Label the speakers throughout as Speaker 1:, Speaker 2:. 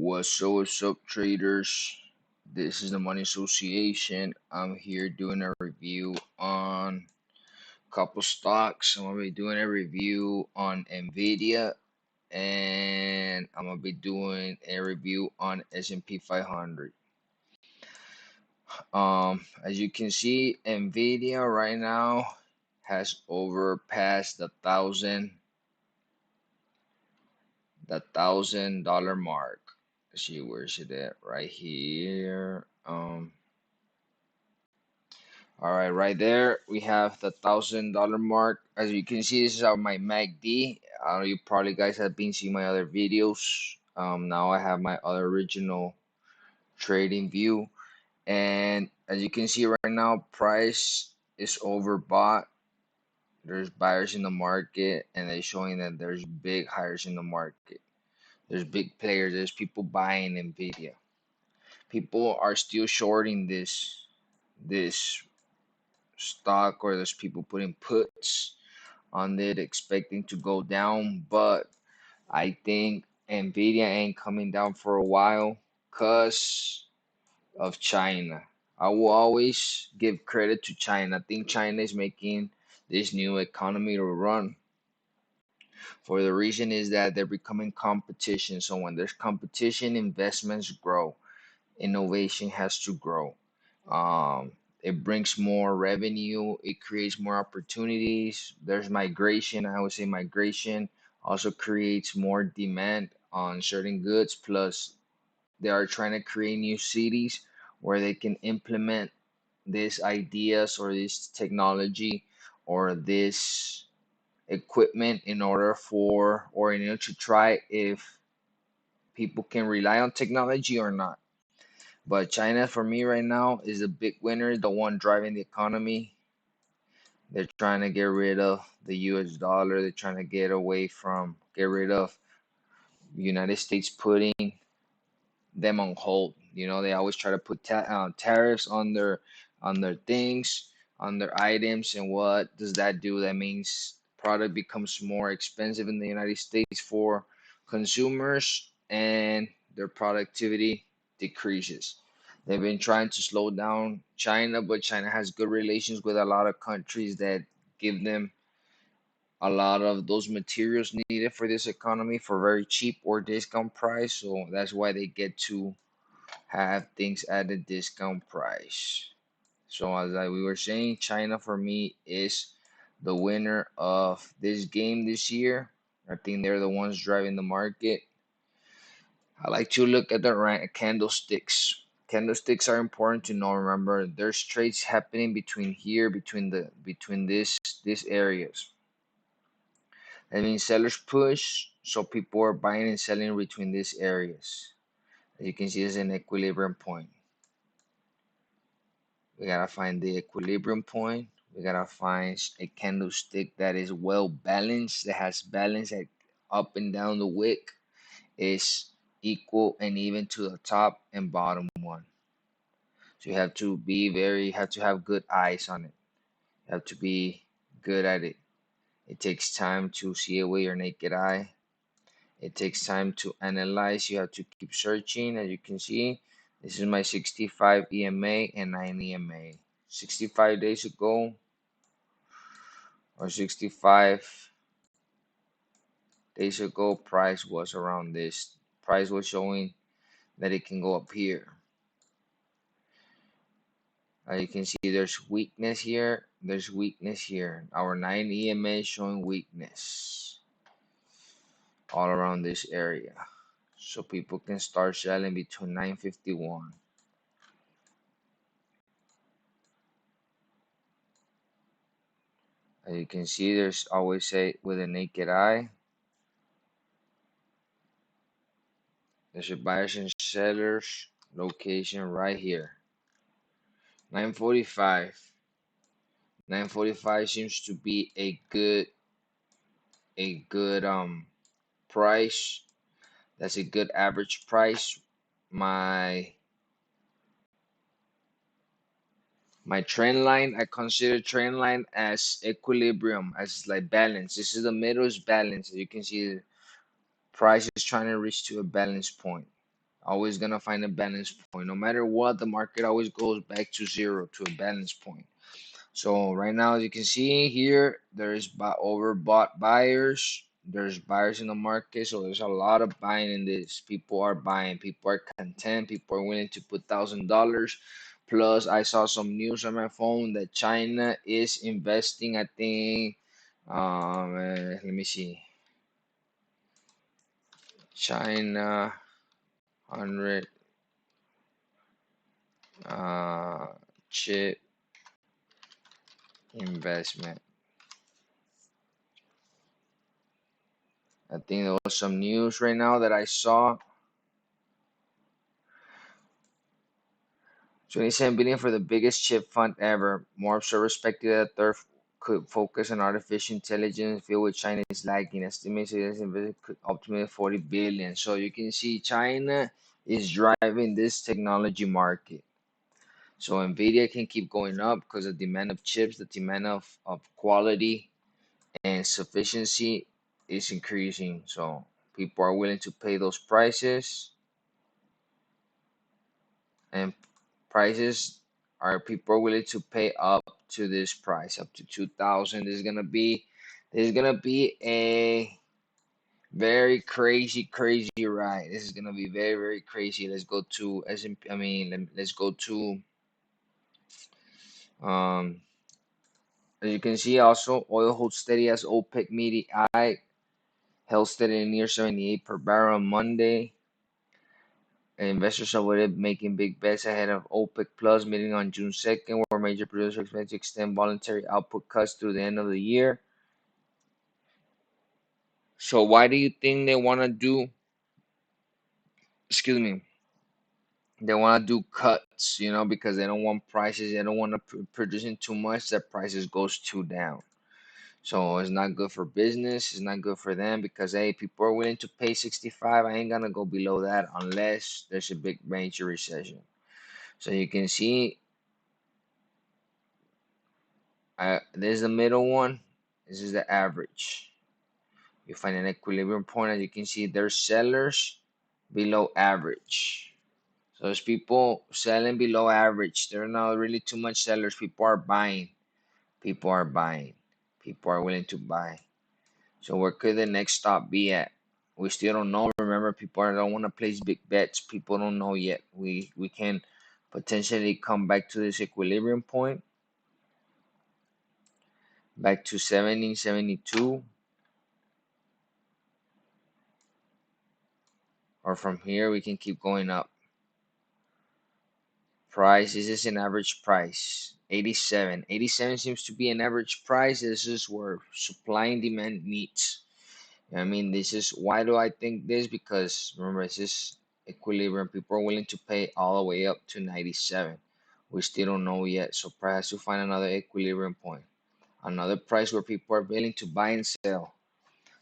Speaker 1: What's up, traders? This is the Money Association. I'm here doing a review on a couple stocks. I'm gonna be doing a review on NVDA, and I'm gonna be doing a review on S&P 500. As you can see, NVIDIA right now has overpassed the $1,000 mark. Let's see, where's it at? Right here. All right, right there we have the $1,000 mark. As you can see, this is my MACD. You probably guys have been seeing my other videos. Now I have my other original trading view, and as you can see right now, price is overbought. There's buyers in the market, and they're showing that there's big hires in the market. There's big players. There's people buying Nvidia. People are still shorting this stock, or there's people putting puts on it expecting to go down, but I think Nvidia ain't coming down for a while because of China. I will always give credit to China. I think China is making this new economy to run. For the reason is that they're becoming competition. So when there's competition, investments grow. Innovation has to grow. It brings more revenue, it creates more opportunities. There's migration. I would say migration also creates more demand on certain goods. Plus, they are trying to create new cities where they can implement these ideas or this technology or this equipment in order for or in order to try if people can rely on technology or not. But China, for me right now, is a big winner, the one driving the economy. They're trying to get rid of the US dollar. They're trying to get rid of the United States putting them on hold. They always try to put tariffs on their things, on their items. And what does that do? That means product becomes more expensive in the United States for consumers, and their productivity decreases. They've been trying to slow down China, but China has good relations with a lot of countries that give them a lot of those materials needed for this economy for very cheap or discount price. So that's why they get to have things at a discount price. So we were saying, China for me is the winner of this game this year. I think they're the ones driving the market. I like to look at the candlesticks. Candlesticks are important to know. Remember, there's trades happening between here, between these areas. That means sellers push, so people are buying and selling between these areas. As you can see, there's an equilibrium point. We gotta find the equilibrium point. We gotta find a candlestick that is well balanced, that has balance at up and down the wick, is equal and even to the top and bottom one. So you have to have good eyes on it. You have to be good at it. It takes time to see it with your naked eye. It takes time to analyze. You have to keep searching. As you can see, this is my 65 EMA and 9 EMA. 65 days ago, or 65 days ago, price was around this. Price was showing that it can go up here. You can see there's weakness here. There's weakness here. Our 9 EMA is showing weakness all around this area. So people can start selling between 951. As you can see, there's always with a naked eye. There's a buyers and sellers location right here. 945. 945 seems to be a good price. That's a good average price. My trend line, I consider trend line as equilibrium, as like balance. This is the middle is balance. As you can see, the price is trying to reach to a balance point. Always gonna find a balance point. No matter what, the market always goes back to zero, to a balance point. So right now, as you can see here, there's overbought buyers. There's buyers in the market, so there's a lot of buying in this. People are buying. People are content. People are willing to put $1,000. Plus, I saw some news on my phone that China is investing. I think, let me see, China 100 uh chip investment. I think there was some news right now that I saw. 27 billion for the biggest chip fund ever. More observers expected that third could focus on artificial intelligence field with China is lagging. Estimated this investment could ultimately 40 billion. So you can see China is driving this technology market. So NVDA can keep going up because the demand of chips, the demand of quality and sufficiency is increasing. So people are willing to pay those prices, and prices are people are willing to pay up to this price, up to 2,000. This is gonna be a very crazy, crazy ride. This is gonna be very, very crazy. Let's go to S&P. I mean, let's go to um. As you can see, also oil holds steady as OPEC meeting I held steady near 78 per barrel on Monday. Investors avoided making big bets ahead of OPEC Plus meeting on June 2nd, where major producers expect to extend voluntary output cuts through the end of the year. So why do you think they want to do, excuse me, they want to do cuts, because they don't want prices, they don't want to producing too much that prices goes too down. So it's not good for business, it's not good for them because hey, people are willing to pay 65. I ain't gonna go below that unless there's a big major recession. So you can see there's the middle one. This is the average. You find an equilibrium point, as you can see, there's sellers below average. So there's people selling below average. There are not really too much sellers. People are buying. People are buying. People are willing to buy. So where could the next stop be at? We still don't know. Remember, people don't want to place big bets. People don't know yet. We can potentially come back to this equilibrium point, back to 70, 72. Or from here we can keep going up. Price, this is an average price, 87. 87 seems to be an average price. This is where supply and demand meets. I mean, this is why do I think this? Because remember, this is equilibrium. People are willing to pay all the way up to 97. We still don't know yet, so perhaps to find another equilibrium point, another price where people are willing to buy and sell.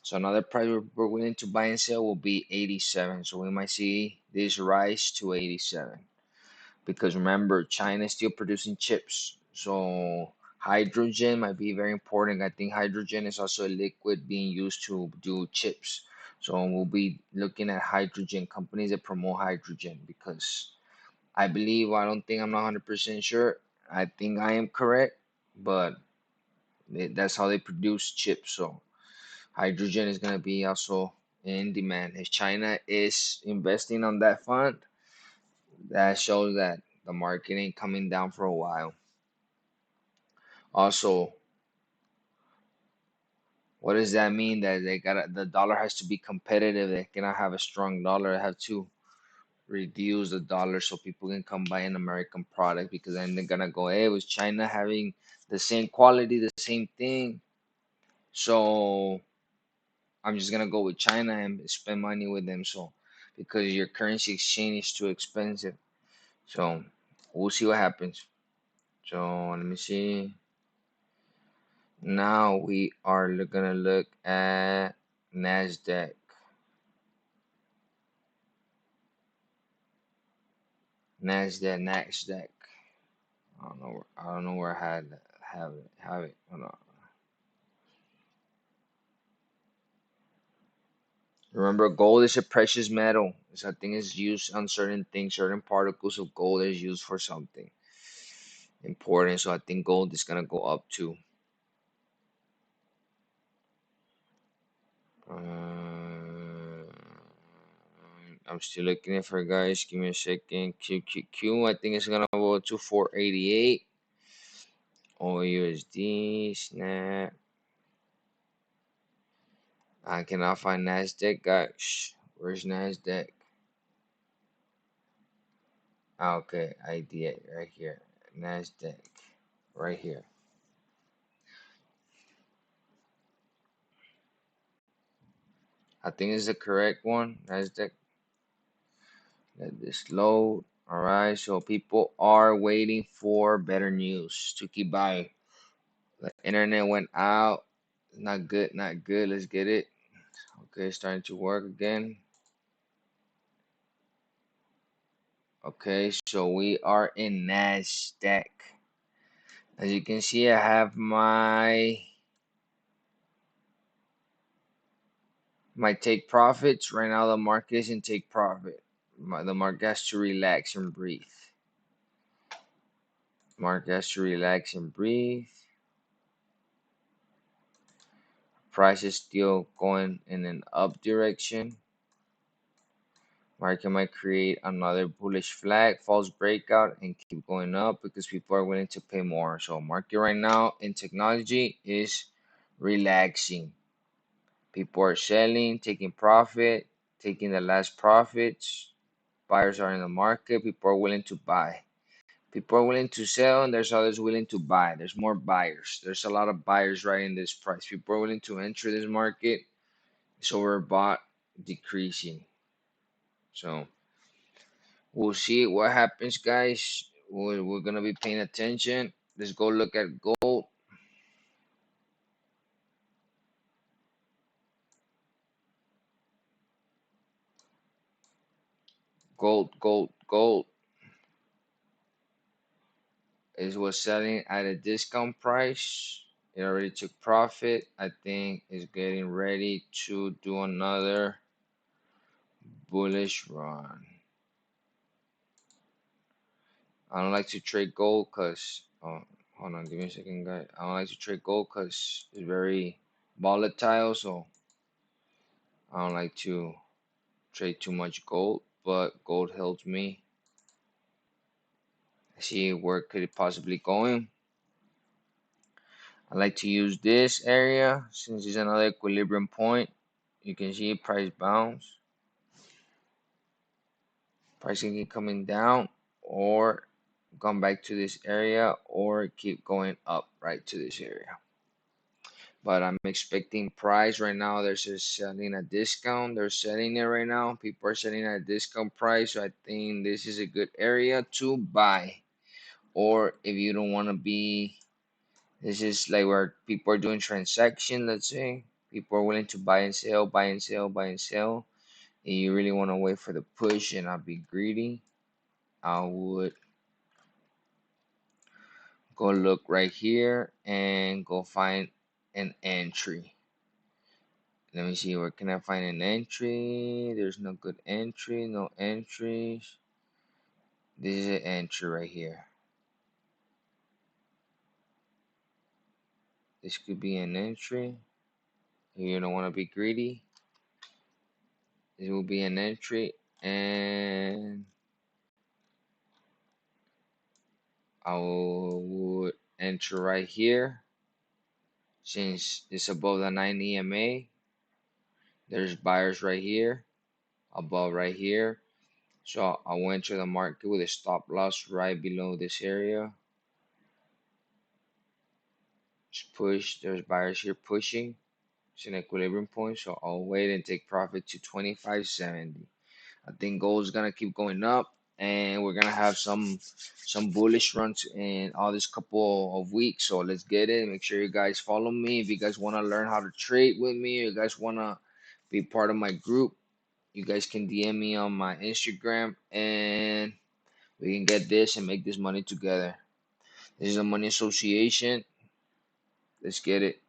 Speaker 1: So another price we're willing to buy and sell will be 87. So we might see this rise to 87. Because remember, China is still producing chips. So hydrogen might be very important. I think hydrogen is also a liquid being used to do chips. So we'll be looking at hydrogen companies that promote hydrogen because I believe, I don't think, I'm not 100% sure. I think I am correct, but that's how they produce chips. So hydrogen is going to be also in demand. If China is investing on that fund, that shows that the market ain't coming down for a while. Also, what does that mean? That the dollar has to be competitive. They cannot have a strong dollar. They have to reduce the dollar so people can come buy an American product because then they're gonna go, hey, was China having the same quality, the same thing? So I'm just gonna go with China and spend money with them. So because your currency exchange is too expensive. So we'll see what happens. So let me see. Now we are gonna look at Nasdaq. Nasdaq. I don't know. I don't know where I had have it. Hold on. Remember, gold is a precious metal. So I think it's used on certain things, certain particles of gold is used for something important. So I think gold is gonna go up too. I'm still looking at for guys. Give me a second. QQQ. I think it's gonna go to 488. OUSD. Snap. I cannot find Nasdaq, guys. Where's Nasdaq? Okay, ID right here. Nasdaq, right here. I think it's the correct one. Nasdaq. Let this load. All right, so people are waiting for better news to keep buying. The internet went out. Not good, not good. Let's get it. Okay, starting to work again. Okay, so we are in Nasdaq. As you can see, I have my take profits. Right now, the market isn't take profit. The market has to relax and breathe. Market has to relax and breathe. Price is still going in an up direction. Market might create another bullish flag, false breakout, and keep going up because people are willing to pay more. So market right now in technology is relaxing. People are selling, taking profit, taking the last profits. Buyers are in the market. People are willing to buy. People are willing to sell, and there's others willing to buy. There's more buyers. There's a lot of buyers right in this price. People are willing to enter this market. It's overbought, decreasing. So we'll see what happens, guys. We're gonna be paying attention. Let's go look at gold. Gold is was selling at a discount price. It already took profit. I think it's getting ready to do another bullish run. I don't like to trade gold because, oh, hold on, give me a second, guys. I don't like to trade gold because it's very volatile, so I don't like to trade too much gold, but gold helps me see where could it possibly going. I like to use this area since it's another equilibrium point. You can see price bounce. Pricing keep coming down or come back to this area or keep going up right to this area. But I'm expecting price right now. They're just selling a discount. They're selling it right now. People are selling at a discount price. So I think this is a good area to buy. Or if you don't want to be, this is like where people are doing transaction. Let's say people are willing to buy and sell, buy and sell, buy and sell. And you really want to wait for the push and not be greedy. I would go look right here and go find an entry. Let me see, where can I find an entry? There's no good entry, no entries. This is an entry right here. This could be an entry. You don't want to be greedy. This will be an entry, and I would enter right here. Since it's above the 9 EMA, there's buyers right here, above right here. So I will enter the market with a stop loss right below this area. Just push. There's buyers here pushing. It's an equilibrium point, so I'll wait and take profit to 25.70. I think gold is gonna keep going up, and we're gonna have some bullish runs in all this couple of weeks. So let's get it. Make sure you guys follow me if you guys want to learn how to trade with me. Or you guys want to be part of my group. You guys can DM me on my Instagram, and we can get this and make this money together. This is a money association. Let's get it.